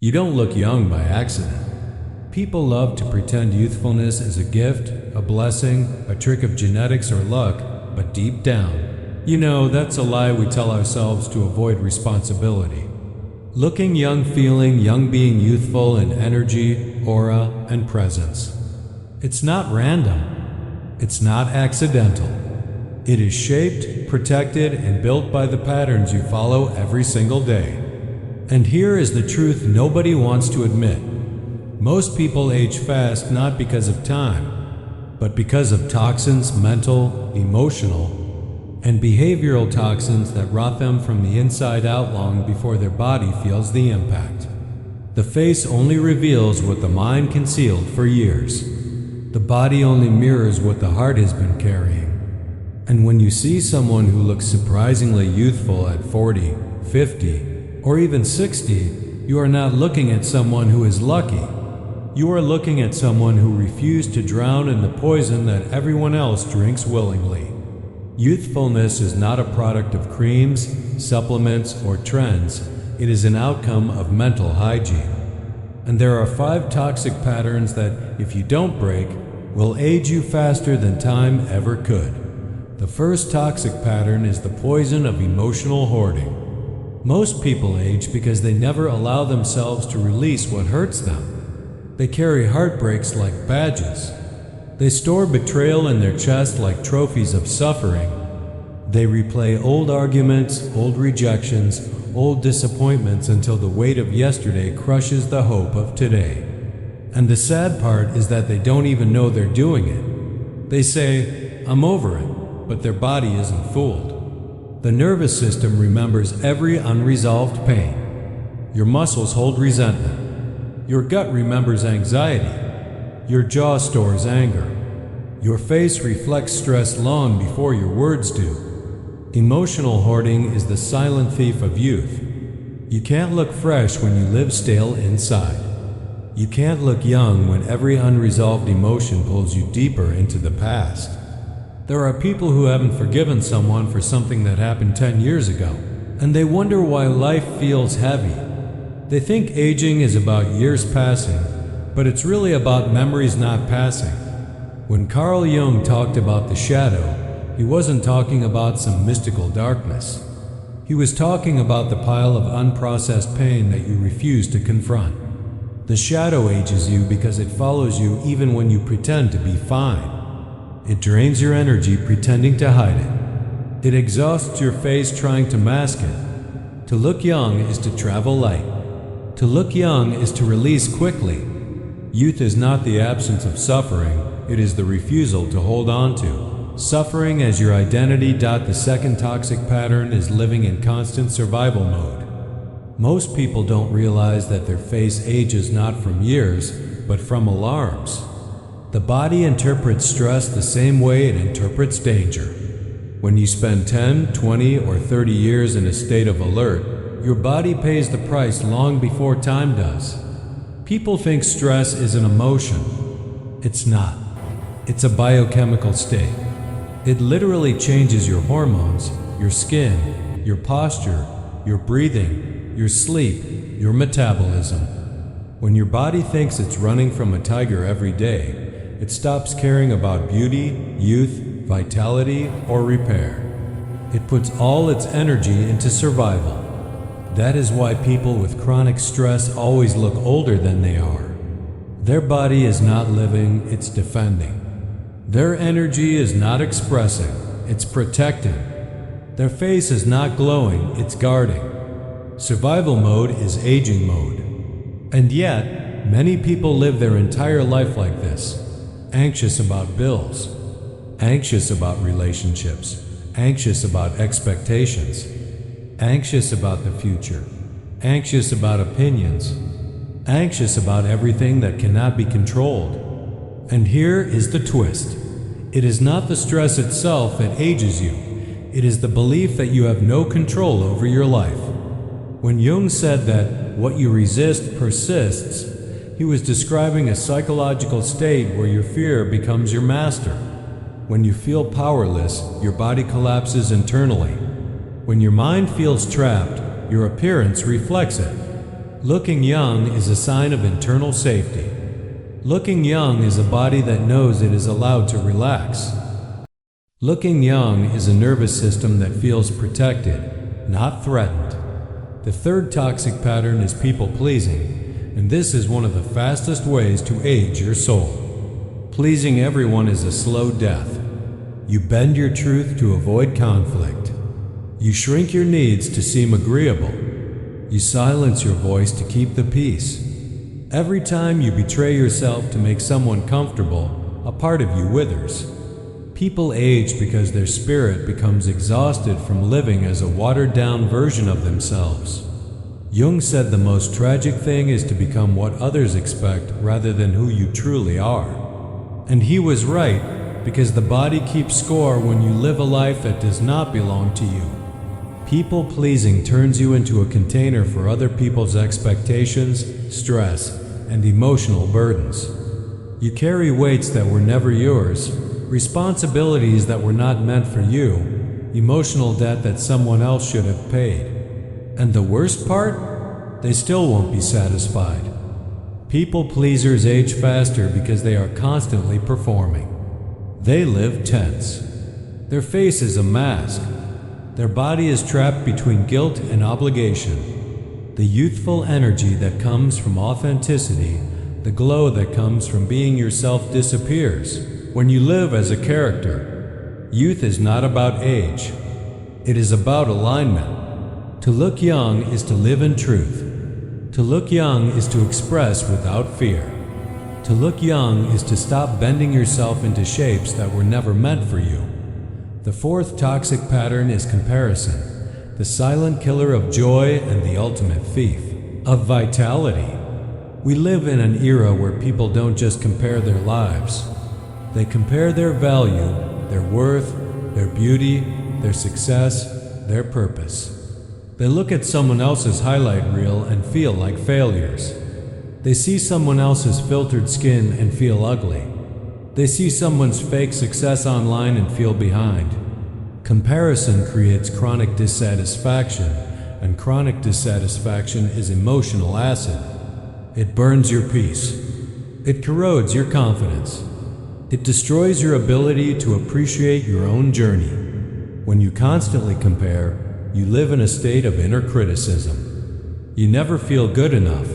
You don't look young by accident. People love to pretend youthfulness is a gift, a blessing, a trick of genetics or luck, but deep down, that's a lie we tell ourselves to avoid responsibility. Looking young, feeling young, being youthful in energy, aura, and presence. It's not random. It's not accidental. It is shaped, protected, and built by the patterns you follow every single day. And here is the truth nobody wants to admit. Most people age fast not because of time, but because of toxins, mental, emotional, and behavioral toxins that rot them from the inside out long before their body feels the impact. The face only reveals what the mind concealed for years. The body only mirrors what the heart has been carrying. And when you see someone who looks surprisingly youthful at 40, 50, or even 60, you are not looking at someone who is lucky. You are looking at someone who refused to drown in the poison that everyone else drinks willingly. Youthfulness is not a product of creams, supplements, or trends. It is an outcome of mental hygiene. And there are 5 toxic patterns that, if you don't break, will age you faster than time ever could. The first toxic pattern is the poison of emotional hoarding. Most people age because they never allow themselves to release what hurts them. They carry heartbreaks like badges. They store betrayal in their chest like trophies of suffering. They replay old arguments, old rejections, old disappointments until the weight of yesterday crushes the hope of today. And the sad part is that they don't even know they're doing it. They say, "I'm over it," but their body isn't fooled. The nervous system remembers every unresolved pain. Your muscles hold resentment. Your gut remembers anxiety. Your jaw stores anger. Your face reflects stress long before your words do. Emotional hoarding is the silent thief of youth. You can't look fresh when you live stale inside. You can't look young when every unresolved emotion pulls you deeper into the past. There are people who haven't forgiven someone for something that happened 10 years ago, and they wonder why life feels heavy. They think aging is about years passing, but it's really about memories not passing. When Carl Jung talked about the shadow, he wasn't talking about some mystical darkness. He was talking about the pile of unprocessed pain that you refuse to confront. The shadow ages you because it follows you even when you pretend to be fine. It drains your energy pretending to hide it. It exhausts your face trying to mask it. To look young is to travel light. To look young is to release quickly. Youth is not the absence of suffering, it is the refusal to hold on to suffering as your identity. The second toxic pattern is living in constant survival mode. Most people don't realize that their face ages not from years, but from alarms. The body interprets stress the same way it interprets danger. When you spend 10, 20, or 30 years in a state of alert, your body pays the price long before time does. People think stress is an emotion. It's not. It's a biochemical state. It literally changes your hormones, your skin, your posture, your breathing, your sleep, your metabolism. When your body thinks it's running from a tiger every day, it stops caring about beauty, youth, vitality, or repair. It puts all its energy into survival. That is why people with chronic stress always look older than they are. Their body is not living, it's defending. Their energy is not expressing, it's protecting. Their face is not glowing, it's guarding. Survival mode is aging mode. And yet, many people live their entire life like this. Anxious about bills, anxious about relationships, anxious about expectations, anxious about the future, anxious about opinions, anxious about everything that cannot be controlled. And here is the twist. It is not the stress itself that ages you. It is the belief that you have no control over your life. When Jung said that what you resist persists, he was describing a psychological state where your fear becomes your master. When you feel powerless, your body collapses internally. When your mind feels trapped, your appearance reflects it. Looking young is a sign of internal safety. Looking young is a body that knows it is allowed to relax. Looking young is a nervous system that feels protected, not threatened. The third toxic pattern is people-pleasing, and this is one of the fastest ways to age your soul. Pleasing everyone is a slow death. You bend your truth to avoid conflict. You shrink your needs to seem agreeable. You silence your voice to keep the peace. Every time you betray yourself to make someone comfortable, a part of you withers. People age because their spirit becomes exhausted from living as a watered-down version of themselves. Jung said the most tragic thing is to become what others expect rather than who you truly are. And he was right, because the body keeps score when you live a life that does not belong to you. People-pleasing turns you into a container for other people's expectations, stress, and emotional burdens. You carry weights that were never yours, responsibilities that were not meant for you, emotional debt that someone else should have paid. And the worst part? They still won't be satisfied. People-pleasers age faster because they are constantly performing. They live tense. Their face is a mask. Their body is trapped between guilt and obligation. The youthful energy that comes from authenticity, the glow that comes from being yourself, disappears when you live as a character. Youth is not about age. It is about alignment. To look young is to live in truth. To look young is to express without fear. To look young is to stop bending yourself into shapes that were never meant for you. The fourth toxic pattern is comparison, the silent killer of joy and the ultimate thief of vitality. We live in an era where people don't just compare their lives. They compare their value, their worth, their beauty, their success, their purpose. They look at someone else's highlight reel and feel like failures. They see someone else's filtered skin and feel ugly. They see someone's fake success online and feel behind. Comparison creates chronic dissatisfaction, and chronic dissatisfaction is emotional acid. It burns your peace. It corrodes your confidence. It destroys your ability to appreciate your own journey. When you constantly compare, you live in a state of inner criticism. You never feel good enough.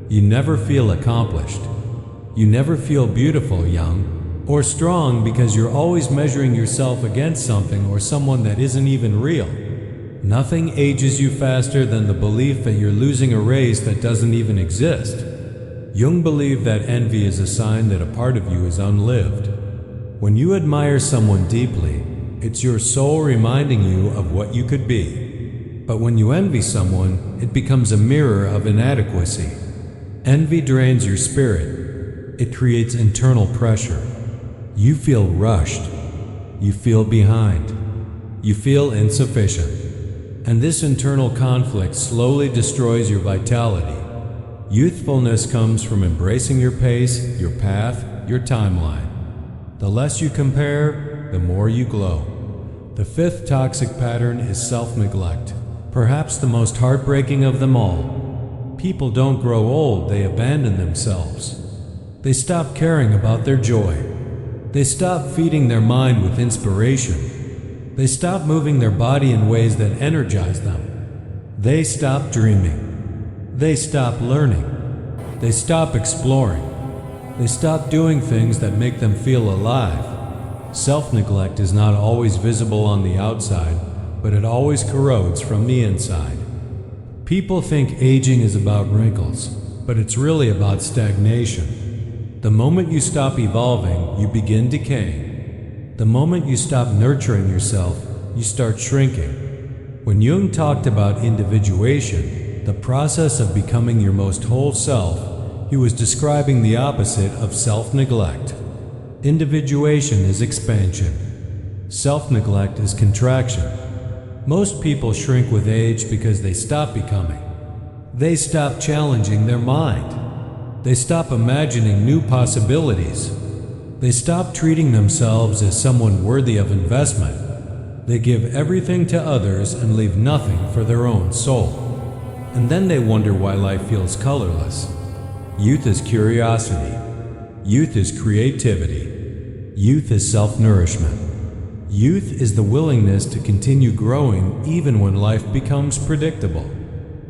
You never feel accomplished. You never feel beautiful, young, or strong because you're always measuring yourself against something or someone that isn't even real. Nothing ages you faster than the belief that you're losing a race that doesn't even exist. Jung believed that envy is a sign that a part of you is unlived. When you admire someone deeply, it's your soul reminding you of what you could be. But when you envy someone, it becomes a mirror of inadequacy. Envy drains your spirit. It creates internal pressure. You feel rushed. You feel behind. You feel insufficient. And this internal conflict slowly destroys your vitality. Youthfulness comes from embracing your pace, your path, your timeline. The less you compare, the more you glow. The fifth toxic pattern is self-neglect, perhaps the most heartbreaking of them all. People don't grow old, they abandon themselves. They stop caring about their joy. They stop feeding their mind with inspiration. They stop moving their body in ways that energize them. They stop dreaming. They stop learning. They stop exploring. They stop doing things that make them feel alive. Self-neglect is not always visible on the outside, but it always corrodes from the inside. People think aging is about wrinkles, but it's really about stagnation. The moment you stop evolving, you begin decaying. The moment you stop nurturing yourself, you start shrinking. When Jung talked about individuation, the process of becoming your most whole self, he was describing the opposite of self-neglect. Individuation is expansion. Self-neglect is contraction. Most people shrink with age because they stop becoming. They stop challenging their mind. They stop imagining new possibilities. They stop treating themselves as someone worthy of investment. They give everything to others and leave nothing for their own soul. And then they wonder why life feels colorless. Youth is curiosity. Youth is creativity. Youth is self-nourishment. Youth is the willingness to continue growing even when life becomes predictable.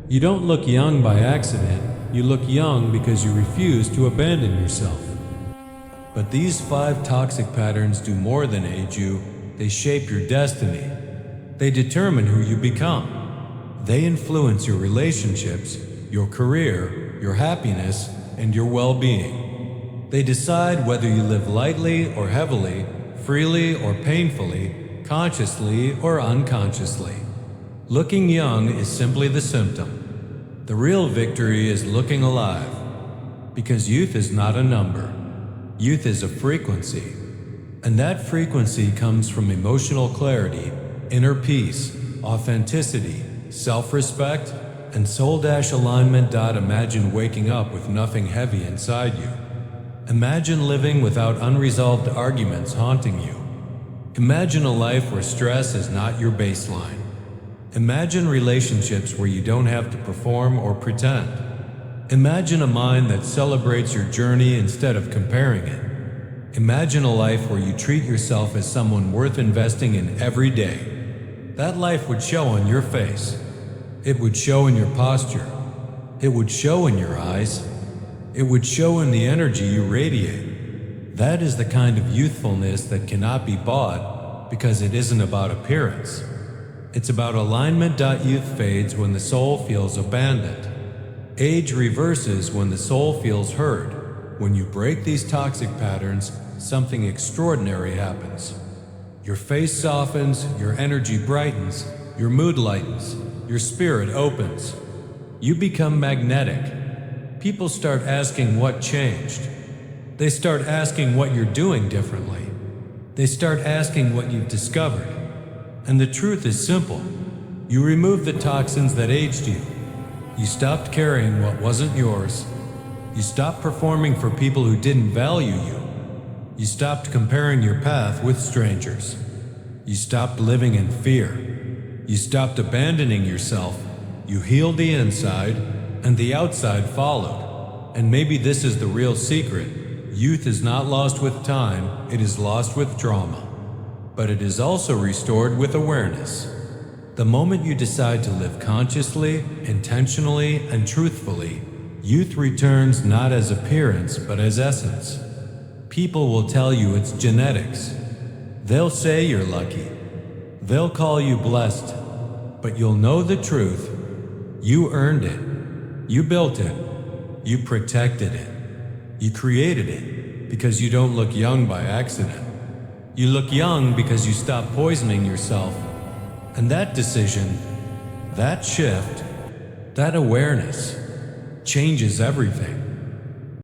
You don't look young by accident, you look young because you refuse to abandon yourself. But these 5 toxic patterns do more than age you, they shape your destiny. They determine who you become. They influence your relationships, your career, your happiness, and your well-being. They decide whether you live lightly or heavily, freely or painfully, consciously or unconsciously. Looking young is simply the symptom. The real victory is looking alive. Because youth is not a number. Youth is a frequency. And that frequency comes from emotional clarity, inner peace, authenticity, self-respect, and soul-alignment. Imagine waking up with nothing heavy inside you. Imagine living without unresolved arguments haunting you. Imagine a life where stress is not your baseline. Imagine relationships where you don't have to perform or pretend. Imagine a mind that celebrates your journey instead of comparing it. Imagine a life where you treat yourself as someone worth investing in every day. That life would show on your face. It would show in your posture. It would show in your eyes. It would show in the energy you radiate. That is the kind of youthfulness that cannot be bought because it isn't about appearance. It's about alignment. Youth fades when the soul feels abandoned. Age reverses when the soul feels heard. When you break these toxic patterns, something extraordinary happens. Your face softens, your energy brightens, your mood lightens, your spirit opens. You become magnetic. People start asking what changed. They start asking what you're doing differently. They start asking what you've discovered. And the truth is simple. You removed the toxins that aged you. You stopped carrying what wasn't yours. You stopped performing for people who didn't value you. You stopped comparing your path with strangers. You stopped living in fear. You stopped abandoning yourself. You healed the inside, and the outside followed. And maybe this is the real secret. Youth is not lost with time, it is lost with trauma. But it is also restored with awareness. The moment you decide to live consciously, intentionally, and truthfully, youth returns not as appearance but as essence. People will tell you it's genetics. They'll say you're lucky. They'll call you blessed. But you'll know the truth. You earned it. You built it. You protected it. You created it because you don't look young by accident. You look young because you stopped poisoning yourself. And that decision, that shift, that awareness changes everything.